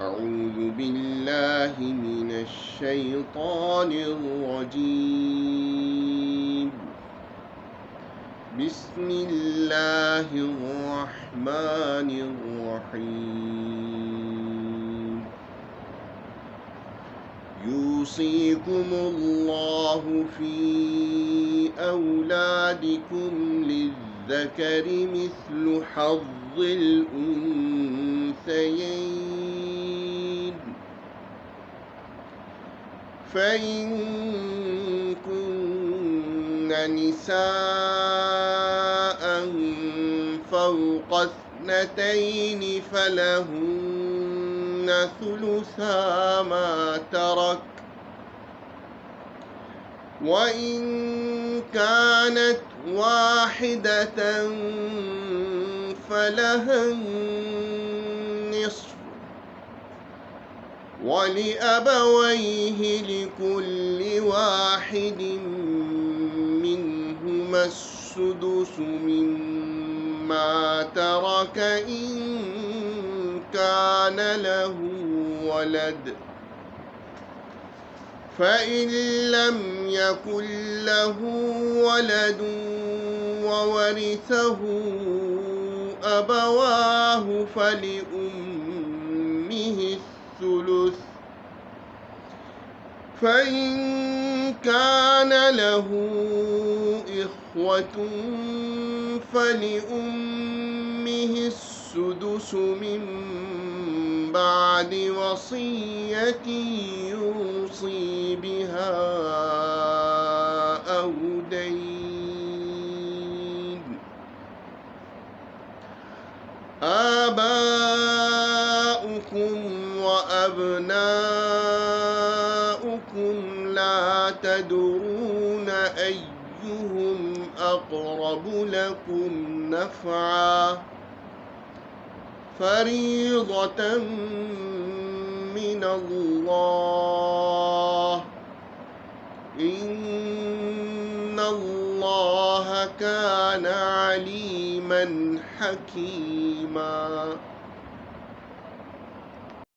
أعوذ بالله من الشيطان الرجيم. بسم الله الرحمن الرحيم. يوصيكم الله في أولادكم للذكر مثل حظ الأنثيين، فإن كن نساء فوق اثنتين فلهن ثلثا ما ترك، وإن كانت واحدة فلها النصف، ولأبويه لكل واحد منهما السدس مما ترك إن كان له ولد، فإن لم يكن له ولد وورثه أبواه فلأمه الثلث، فإن كان له إخوة فلأمه السدس من بعد وصية يوصي بها أو دين. آباؤكم وأبناؤكم لا تدرون أيهم أقرب لكم نفعا، فريضة من الله، إن الله كان عليما حكيما.